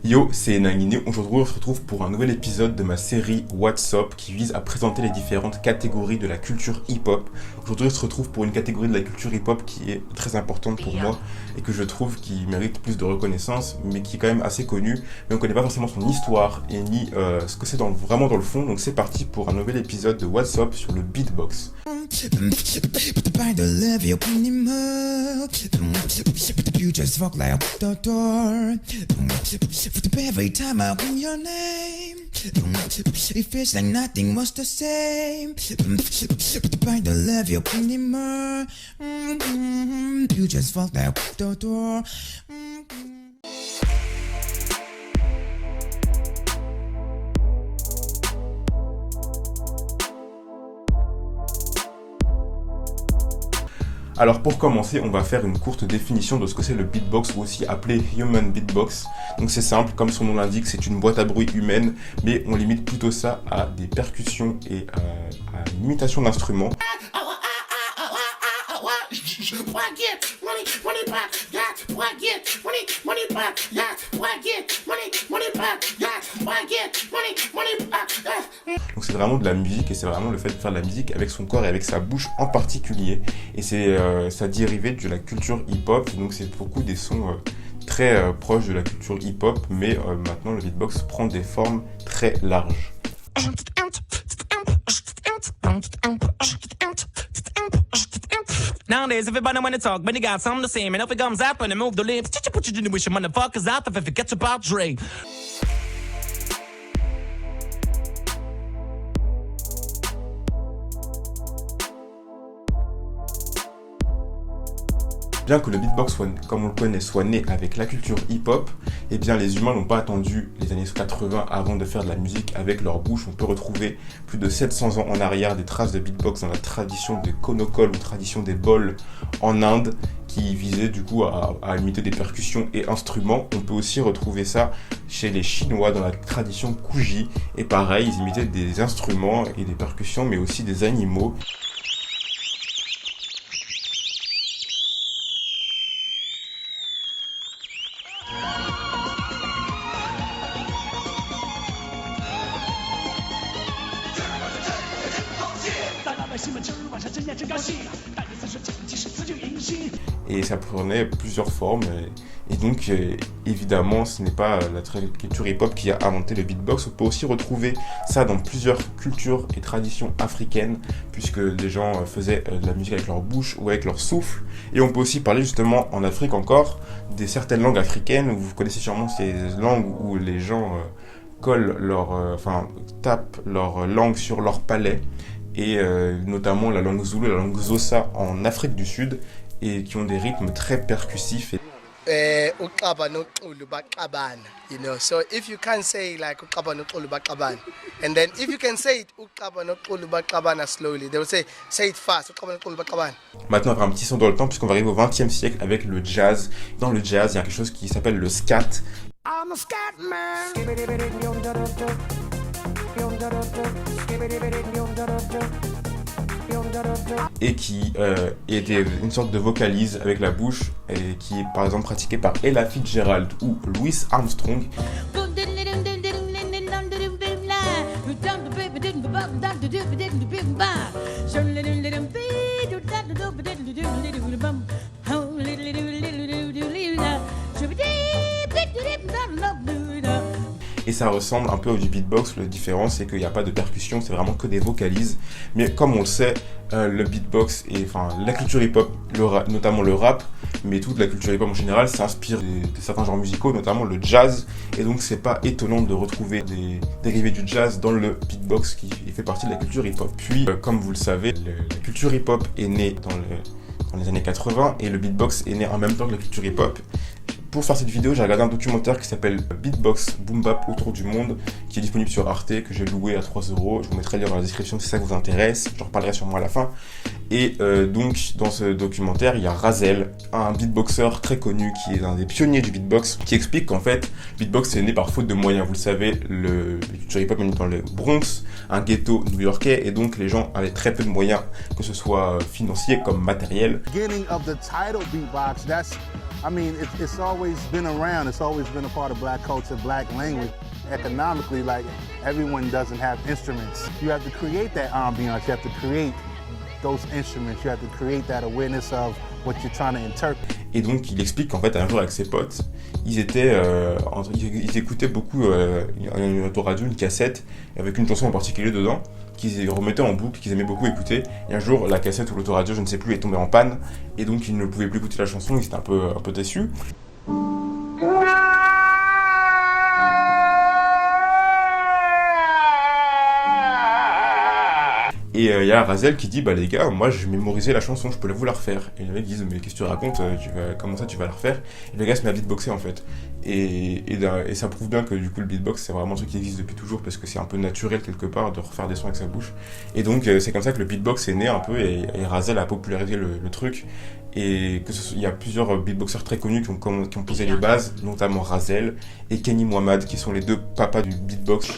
Yo, c'est Nangini. Aujourd'hui, on se retrouve pour un nouvel épisode de ma série What's Up qui vise à présenter les différentes catégories de la culture hip-hop. Aujourd'hui, on se retrouve pour une catégorie de la culture hip-hop qui est très importante pour moi et que je trouve qui mérite plus de reconnaissance, mais qui est quand même assez connue. Mais on ne connaît pas forcément son histoire et ni ce que c'est vraiment dans le fond. Donc c'est parti pour un nouvel épisode de What's Up sur le beatbox. Every time I call your name, it feels like nothing was the same. By the love you anymore, you just walked out the door. Alors pour commencer, on va faire une courte définition de ce que c'est le beatbox ou aussi appelé human beatbox. Donc c'est simple, comme son nom l'indique, c'est une boîte à bruit humaine, mais on limite plutôt ça à des percussions et à une imitation d'instruments. Donc c'est vraiment de la musique et c'est vraiment le fait de faire de la musique avec son corps et avec sa bouche en particulier. Et c'est ça dérivé de la culture hip-hop, donc c'est beaucoup des sons très proches de la culture hip-hop, mais maintenant le beatbox prend des formes très larges. Nowadays, everybody wanna talk, but they got something to say. And if it comes out when they move the lips, put you wish your motherfuckers out if it gets about Dre. Bien que le beatbox, comme on le connaît, soit né avec la culture hip-hop, eh bien les humains n'ont pas attendu les années 80 avant de faire de la musique avec leur bouche. On peut retrouver plus de 700 ans en arrière des traces de beatbox dans la tradition des konokol ou tradition des bols en Inde qui visait du coup à imiter des percussions et instruments. On peut aussi retrouver ça chez les Chinois dans la tradition Kuji. Et pareil, ils imitaient des instruments et des percussions mais aussi des animaux. Et ça prenait plusieurs formes. Et donc, évidemment, ce n'est pas la culture hip-hop qui a inventé le beatbox. On peut aussi retrouver ça dans plusieurs cultures et traditions africaines, puisque les gens faisaient de la musique avec leur bouche ou avec leur souffle. Et on peut aussi parler justement en Afrique encore des certaines langues africaines. Vous connaissez sûrement ces langues où les gens tapent leur langue sur leur palais. Et notamment la langue Zoulou et la langue Xhosa en Afrique du Sud, et qui ont des rythmes très percussifs. You know, so if you can say like and then if you can say it slowly, they will say it fast. Maintenant, on va faire un petit saut dans le temps puisqu'on va arriver au XXe siècle avec le jazz. Dans le jazz, il y a quelque chose qui s'appelle le scat. I'm a scat man. Et qui était une sorte de vocalise avec la bouche et qui est par exemple pratiquée par Ella Fitzgerald ou Louis Armstrong. Et ça ressemble un peu au du beatbox. La différence, c'est qu'il n'y a pas de percussion, c'est vraiment que des vocalises. Mais comme on le sait, le beatbox et la culture hip-hop, notamment le rap, mais toute la culture hip-hop en général, s'inspire de certains genres musicaux, notamment le jazz. Et donc, c'est pas étonnant de retrouver des dérivés du jazz dans le beatbox qui fait partie de la culture hip-hop. Puis, comme vous le savez, la culture hip-hop est née dans les années 80 et le beatbox est né en même temps que la culture hip-hop. Pour faire cette vidéo, j'ai regardé un documentaire qui s'appelle Beatbox Boom Bap autour du monde, qui est disponible sur Arte, que j'ai loué à 3 €. Je vous mettrai le lien dans la description si ça vous intéresse, j'en reparlerai sûrement à la fin. Et donc, dans ce documentaire, il y a Rahzel, un beatboxer très connu, qui est un des pionniers du beatbox, qui explique qu'en fait, le beatbox est né par faute de moyens. Vous le savez, le culture hip-hop est né dans le Bronx, un ghetto new-yorkais, et donc les gens avaient très peu de moyens, que ce soit financiers comme matériels. I mean, it's always been around. It's always been a part of black culture, black language. Economically, like, everyone doesn't have instruments. You have to create that ambiance. You have to create those instruments. You have to create that awareness of what you're trying to interpret. Et donc, il explique qu'en fait, un jour avec ses potes, ils écoutaient beaucoup une autoradio, une cassette, avec une chanson en particulier dedans, qu'ils remettaient en boucle, qu'ils aimaient beaucoup écouter. Et un jour, la cassette ou l'autoradio, je ne sais plus, est tombée en panne, et donc ils ne pouvaient plus écouter la chanson, ils étaient un peu déçus. Et il y a Rahzel qui dit, bah les gars, moi j'ai mémorisé la chanson, je peux vous la refaire. Et les mecs disent, mais qu'est-ce que tu racontes, comment ça tu vas la refaire? Et le gars se met à beatboxer en fait. Et ça prouve bien que du coup le beatbox c'est vraiment un truc qui existe depuis toujours parce que c'est un peu naturel quelque part de refaire des sons avec sa bouche. Et donc c'est comme ça que le beatbox est né un peu et Rahzel a popularisé le truc. Et il y a plusieurs beatboxers très connus qui ont posé les bases, notamment Rahzel et Kenny Mohamed qui sont les deux papas du beatbox.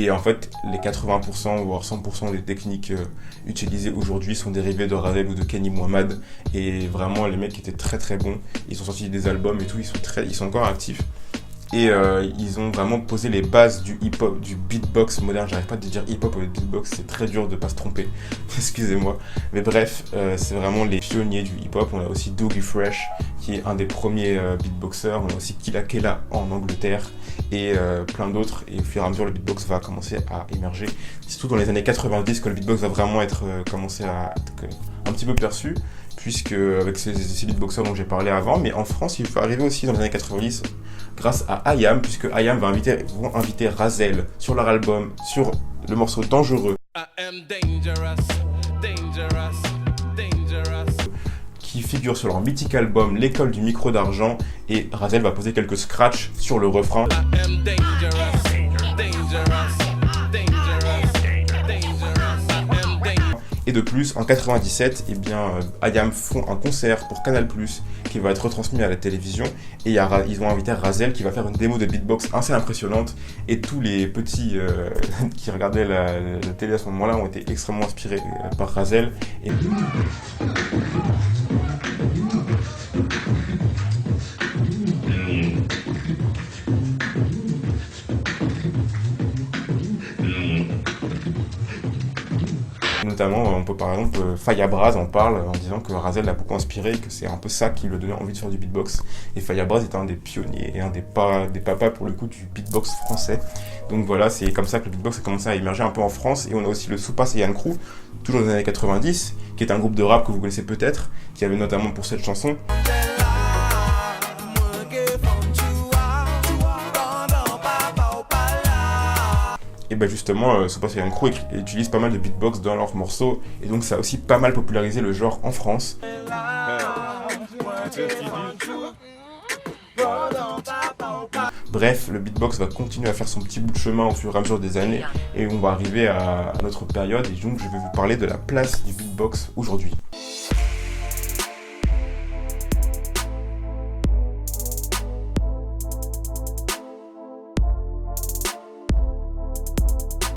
Et en fait, les 80% voire 100% des techniques utilisées aujourd'hui sont dérivées de Rahzel ou de Kenny Mohamed. Et vraiment, les mecs étaient très très bons. Ils ont sorti des albums et tout, ils sont encore actifs. Et ils ont vraiment posé les bases du hip-hop, du beatbox moderne. J'arrive pas à dire hip-hop ou beatbox, c'est très dur de pas se tromper. Excusez-moi. Mais bref, c'est vraiment les pionniers du hip-hop. On a aussi Dougie Fresh, qui est un des premiers beatboxers. On a aussi Killa Kela en Angleterre et plein d'autres. Et au fur et à mesure, le beatbox va commencer à émerger. C'est surtout dans les années 90 que le beatbox va vraiment commencer à être un petit peu perçu, puisque avec ces beatboxers dont j'ai parlé avant, mais en France, il faut arriver aussi dans les années 90 grâce à IAM, puisque IAM vont inviter Rahzel sur leur album, sur le morceau Dangereux, qui figure sur leur mythique album L'école du micro d'argent, et Rahzel va poser quelques scratchs sur le refrain. Et de plus, en 97, eh bien, IAM font un concert pour Canal+, qui va être retransmis à la télévision. Et ils ont invité Rahzel qui va faire une démo de beatbox assez impressionnante. Et tous les petits qui regardaient la télé à ce moment-là ont été extrêmement inspirés par Rahzel. Et... Notamment, on peut par exemple, Fayabraz en parle en disant que Rahzel l'a beaucoup inspiré et que c'est un peu ça qui lui a donné envie de faire du beatbox. Et Fayabraz est un des pionniers et un des papas pour le coup du beatbox français. Donc voilà, c'est comme ça que le beatbox a commencé à émerger un peu en France. Et on a aussi le Soupa Saiyan Crew, toujours dans les années 90, qui est un groupe de rap que vous connaissez peut-être, qui avait notamment pour cette chanson. Et ben justement, Soupa Saiyan Crew utilise pas mal de beatbox dans leurs morceaux, et donc ça a aussi pas mal popularisé le genre en France. Bref, le beatbox va continuer à faire son petit bout de chemin au fur et à mesure des années, et on va arriver à notre période, et donc je vais vous parler de la place du beatbox aujourd'hui.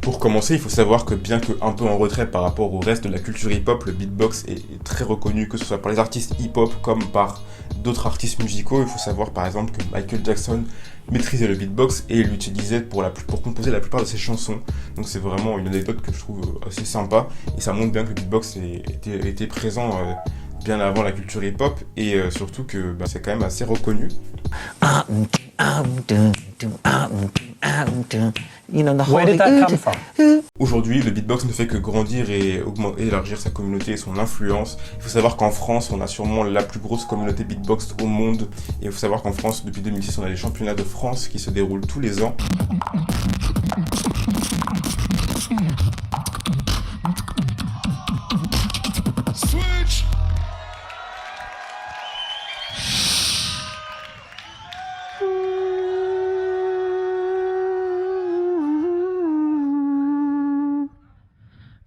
Pour commencer, il faut savoir que bien que un peu en retrait par rapport au reste de la culture hip-hop, le beatbox est très reconnu, que ce soit par les artistes hip-hop comme par d'autres artistes musicaux. Il faut savoir par exemple que Michael Jackson maîtrisait le beatbox et l'utilisait pour composer la plupart de ses chansons. Donc c'est vraiment une anecdote que je trouve assez sympa, et ça montre bien que le beatbox était présent bien avant la culture hip-hop, et surtout que c'est quand même assez reconnu. Where did that come from? Aujourd'hui, le beatbox ne fait que grandir et élargir sa communauté et son influence. Il faut savoir qu'en France, on a sûrement la plus grosse communauté beatbox au monde. Et il faut savoir qu'en France, depuis 2006, on a les championnats de France qui se déroulent tous les ans. Switch.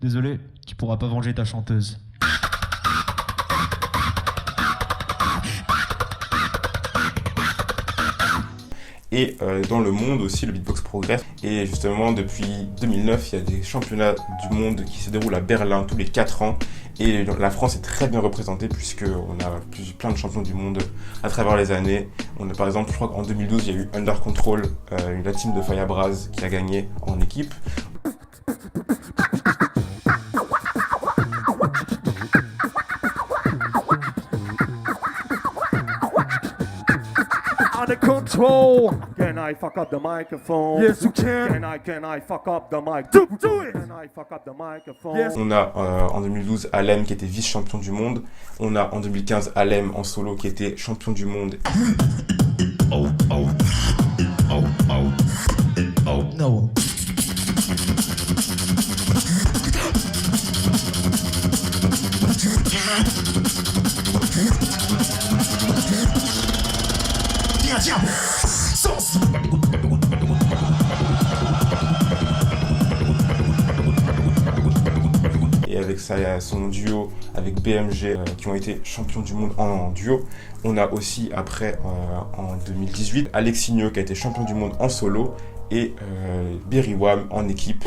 Désolé, tu pourras pas venger ta chanteuse. Et dans le monde aussi, le beatbox progresse. Et justement, depuis 2009, il y a des championnats du monde qui se déroulent à Berlin tous les 4 ans. Et la France est très bien représentée puisqu'on a plein de champions du monde à travers les années. On a par exemple, je crois qu'en 2012, il y a eu Under Control, la team de Faya Braz qui a gagné en équipe. Under control. Can I fuck up the microphone? Yes, you can. Can I fuck up the mic? Do it. Can I fuck up the microphone? Yes. On a en 2012 Alem qui était vice-champion du monde. On a en 2015 Alem en solo qui était champion du monde. Oh, oh, oh, oh, oh, no. Et avec ça, il y a son duo avec BMG qui ont été champions du monde en duo. On a aussi après en 2018 Alexinho qui a été champion du monde en solo et Berry Wham en équipe.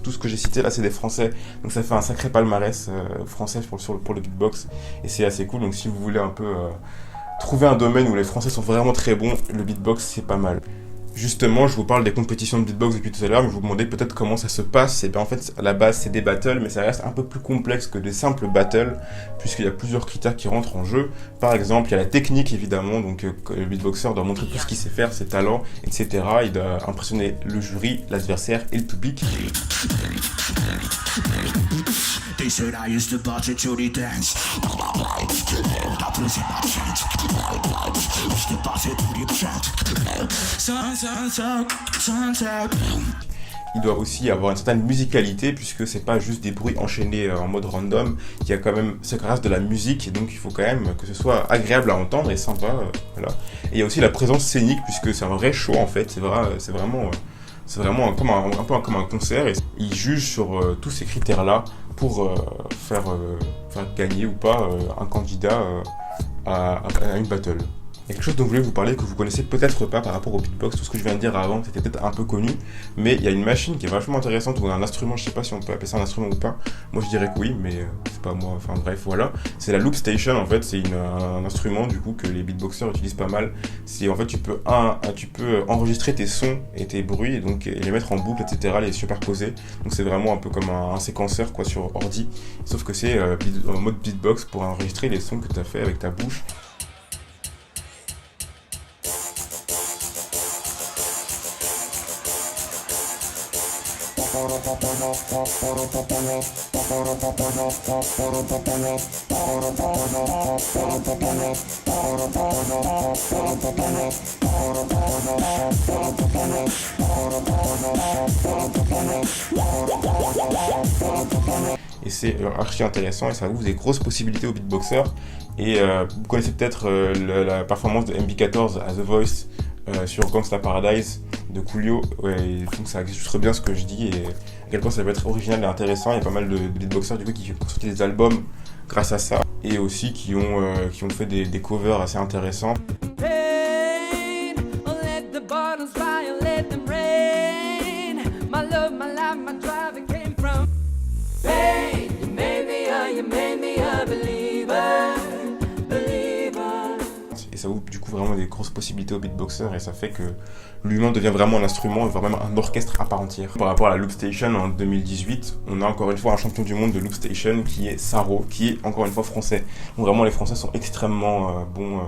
Tout ce que j'ai cité là, c'est des Français, donc ça fait un sacré palmarès français pour le beatbox, et c'est assez cool. Donc si vous voulez un peu trouver un domaine où les Français sont vraiment très bons, le beatbox c'est pas mal. Justement, je vous parle des compétitions de beatbox depuis tout à l'heure, mais vous vous demandez peut-être comment ça se passe. Et bien en fait, à la base, c'est des battles, mais ça reste un peu plus complexe que des simples battles, puisqu'il y a plusieurs critères qui rentrent en jeu. Par exemple, il y a la technique, évidemment, donc le beatboxer doit montrer tout ce qu'il sait faire, ses talents, etc. Il doit impressionner le jury, l'adversaire et le public. They said I used to party to the dance. Il doit aussi avoir une certaine musicalité, puisque c'est pas juste des bruits enchaînés en mode random. Il y a quand même, ça reste de la musique, et donc il faut quand même que ce soit agréable à entendre et sympa. Voilà. Et il y a aussi la présence scénique, puisque c'est un vrai show en fait. C'est vraiment un peu comme un concert, et ils jugent sur tous ces critères-là pour faire gagner ou pas un candidat à une battle. Il y a quelque chose dont je voulais vous parler que vous connaissez peut-être pas par rapport au beatbox. Tout ce que je viens de dire avant, c'était peut-être un peu connu, mais il y a une machine qui est vachement intéressante, ou un instrument, je sais pas si on peut appeler ça un instrument ou pas. Moi je dirais que oui, mais c'est pas moi, enfin bref, voilà. C'est la Loop Station en fait, c'est un instrument du coup que les beatboxers utilisent pas mal. C'est en fait tu peux enregistrer tes sons et tes bruits, et les mettre en boucle, etc., les superposer. Donc c'est vraiment un peu comme un séquenceur quoi sur ordi, sauf que c'est en mode beatbox pour enregistrer les sons que tu as fait avec ta bouche. Et c'est archi intéressant, et ça ouvre des grosses possibilités aux beatboxers. Et vous connaissez peut-être la performance de MB14 à The Voice sur Gangsta Paradise de Coolio. Ouais, donc ça illustre bien ce que je dis et à quel point ça peut être original et intéressant. Il y a pas mal de beatboxers du coup qui ont sorti des albums grâce à ça, et aussi qui ont fait des covers assez intéressants. Et ça ouvre du coup vraiment des grosses possibilités aux beatboxers, et ça fait que l'humain devient vraiment un instrument, voire même un orchestre à part entière. Par rapport à la Loop Station en 2018, on a encore une fois un champion du monde de Loop Station qui est Saro, qui est encore une fois français. Donc vraiment les Français sont extrêmement bons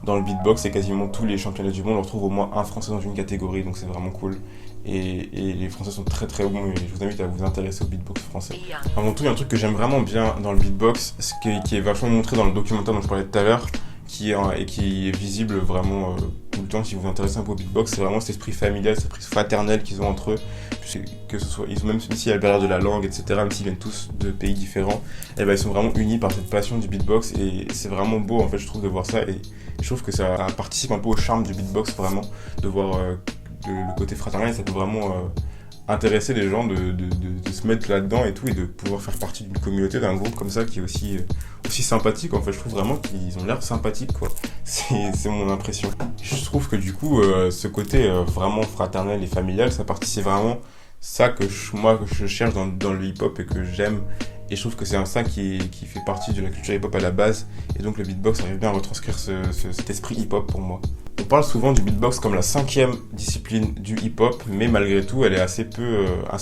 dans le beatbox, et quasiment tous les championnats du monde on retrouve au moins un Français dans une catégorie, donc c'est vraiment cool. Et les Français sont très très bons, et je vous invite à vous intéresser au beatbox français. Avant tout, il y a un truc que j'aime vraiment bien dans le beatbox, qui est vachement montré dans le documentaire dont je parlais tout à l'heure, qui est visible vraiment tout le temps si vous vous intéressez un peu au beatbox, c'est vraiment cet esprit familial, cet esprit fraternel qu'ils ont entre eux, que ce soit, même si à la barrière de la langue, etc., même s'ils viennent tous de pays différents, et ben ils sont vraiment unis par cette passion du beatbox, et c'est vraiment beau en fait je trouve de voir ça, et je trouve que ça participe un peu au charme du beatbox vraiment, de voir le côté fraternel, ça peut vraiment intéresser les gens de se mettre là-dedans et tout, et de pouvoir faire partie d'une communauté, d'un groupe comme ça qui est aussi sympathique. En fait, je trouve vraiment qu'ils ont l'air sympathiques, quoi. C'est mon impression. Je trouve que du coup, ce côté vraiment fraternel et familial, ça participe vraiment ça que je cherche dans le hip-hop et que j'aime. Et je trouve que c'est ça qui fait partie de la culture hip-hop à la base. Et donc le beatbox arrive bien à retranscrire cet esprit hip-hop pour moi. On parle souvent du beatbox comme la 5e discipline du hip-hop, mais malgré tout, elle est assez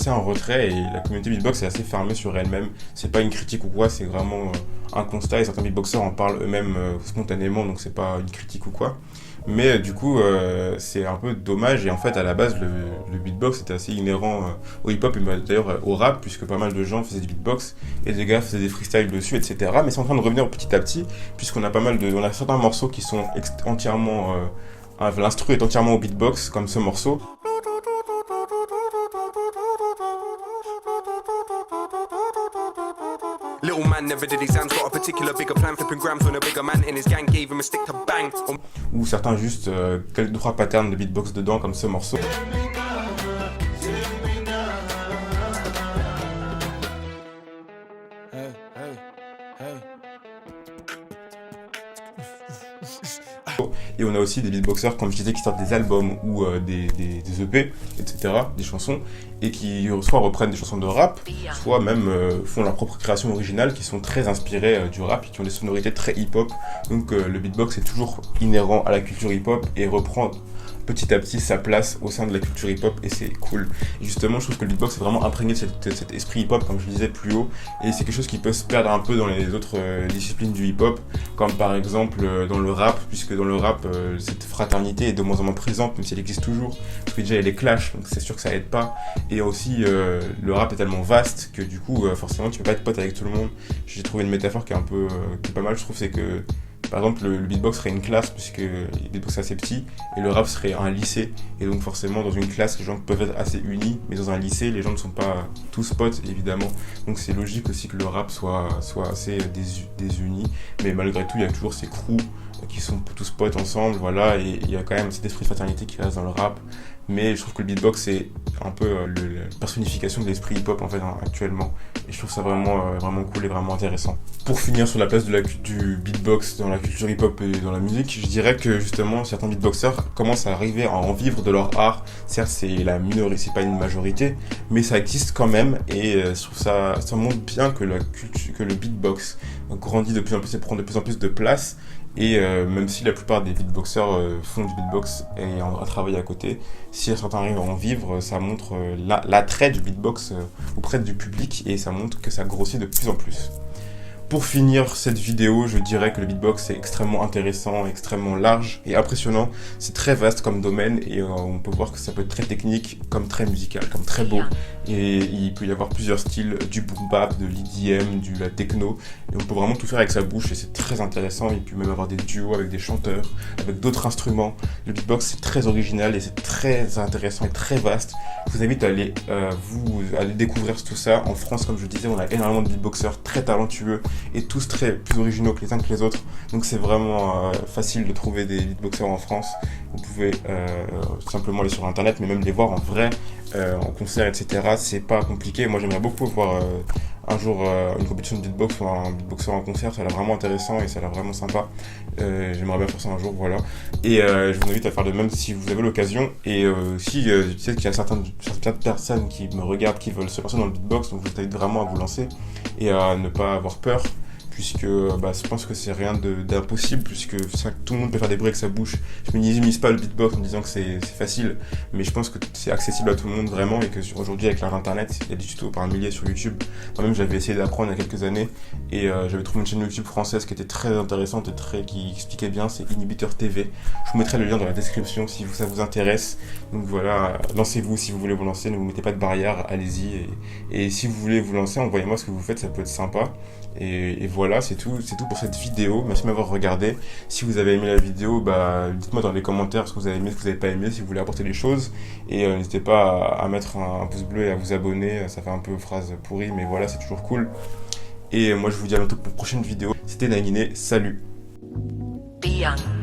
en retrait, et la communauté beatbox est assez fermée sur elle-même. C'est pas une critique ou quoi, c'est vraiment un constat, et certains beatboxers en parlent eux-mêmes spontanément, donc c'est pas une critique ou quoi. Mais du coup, c'est un peu dommage, et en fait, à la base, le beatbox était assez inhérent au hip-hop, et d'ailleurs au rap, puisque pas mal de gens faisaient du beatbox, et des gars faisaient des freestyles dessus, etc. Mais c'est en train de revenir petit à petit, puisqu'on a on a certains morceaux qui sont entièrement... l'instru est entièrement au beatbox, comme ce morceau. Little man never did exams, got a particular bigger plan, flipping grams when a bigger man in his gang gave him a stick to bang. Ou certains juste quelques 2-3 patterns de beatbox dedans, comme ce morceau. Et on a aussi des beatboxers, comme je disais, qui sortent des albums ou des EP, etc., des chansons, et qui soit reprennent des chansons de rap, soit même font leur propre création originale, qui sont très inspirées du rap, et qui ont des sonorités très hip-hop. Donc le beatbox est toujours inhérent à la culture hip-hop et reprend petit à petit sa place au sein de la culture hip-hop, et c'est cool. Et justement, je trouve que le beatbox est vraiment imprégné de cet esprit hip-hop, comme je le disais plus haut, et c'est quelque chose qui peut se perdre un peu dans les autres disciplines du hip-hop, comme par exemple dans le rap, puisque dans le rap, cette fraternité est de moins en moins présente, même si elle existe toujours, parce que déjà il y a les clashs, donc c'est sûr que ça aide pas, et aussi le rap est tellement vaste que du coup, forcément, tu peux pas être pote avec tout le monde. J'ai trouvé une métaphore qui est pas mal, je trouve, c'est que par exemple, le beatbox serait une classe, puisque le beatbox est assez petit, et le rap serait un lycée. Et donc forcément, dans une classe, les gens peuvent être assez unis, mais dans un lycée, les gens ne sont pas tous potes, évidemment. Donc c'est logique aussi que le rap soit assez désuni. Mais malgré tout, il y a toujours ces crews qui sont tous potes ensemble, voilà, et il y a quand même cet esprit de fraternité qui reste dans le rap. Mais je trouve que le beatbox, c'est un peu la personnification de l'esprit hip-hop en fait actuellement. Et je trouve ça vraiment cool et vraiment intéressant. Pour finir sur la place du beatbox dans la culture hip-hop et dans la musique, je dirais que justement certains beatboxers commencent à arriver à en vivre de leur art. Certes, c'est la minorité, c'est pas une majorité, mais ça existe quand même. Et je trouve ça montre bien que le beatbox grandit de plus en plus et prend de plus en plus de place. Et même si la plupart des beatboxers font du beatbox et un travail à côté, si certains arrivent à en vivre, ça montre l'attrait du beatbox auprès du public, et ça montre que ça grossit de plus en plus. Pour finir cette vidéo, je dirais que le beatbox est extrêmement intéressant, extrêmement large et impressionnant. C'est très vaste comme domaine, et on peut voir que ça peut être très technique, comme très musical, comme très beau. Et il peut y avoir plusieurs styles, du boom bap, de l'EDM, de la techno. Et on peut vraiment tout faire avec sa bouche, et c'est très intéressant. Il peut même avoir des duos avec des chanteurs, avec d'autres instruments. Le beatbox, c'est très original et c'est très intéressant et très vaste. Je vous invite à aller découvrir tout ça. En France, comme je disais, on a énormément de beatboxers très talentueux et tous plus originaux que les uns que les autres. Donc c'est vraiment facile de trouver des beatboxers en France. Vous pouvez simplement aller sur internet, mais même les voir en vrai, en concert, etc. C'est pas compliqué. Moi j'aimerais beaucoup voir un jour une compétition de beatbox ou un beatboxer en concert. Ça a l'air vraiment intéressant et ça a l'air vraiment sympa. J'aimerais bien faire ça un jour, voilà. Et je vous invite à faire de même si vous avez l'occasion. Et si je sais qu'il y a certaines personnes qui me regardent, qui veulent se lancer dans le beatbox, donc je vous invite vraiment à vous lancer et à ne pas avoir peur, puisque je pense que c'est rien d'impossible, puisque tout le monde peut faire des bruits avec sa bouche. Je ne minimise pas le beatbox en disant que c'est facile, mais je pense que c'est accessible à tout le monde vraiment, et que aujourd'hui avec l'ère internet, il y a des tutos par milliers sur YouTube. Moi-même j'avais essayé d'apprendre il y a quelques années, et j'avais trouvé une chaîne YouTube française qui était très intéressante et qui expliquait bien, c'est Inhibiteur TV. Je vous mettrai le lien dans la description si ça vous intéresse. Donc voilà, lancez-vous si vous voulez vous lancer, ne vous mettez pas de barrière, allez-y. Et si vous voulez vous lancer, envoyez-moi ce que vous faites, ça peut être sympa. Et voilà, c'est tout pour cette vidéo. Merci de m'avoir regardé. Si vous avez aimé la vidéo, dites-moi dans les commentaires ce que vous avez aimé, ce que vous n'avez pas aimé, si vous voulez apporter des choses. Et n'hésitez pas à mettre un pouce bleu et à vous abonner. Ça fait un peu phrase pourrie, mais voilà, c'est toujours cool. Et moi, je vous dis à bientôt pour une prochaine vidéo. C'était Naguiné, salut. Be young.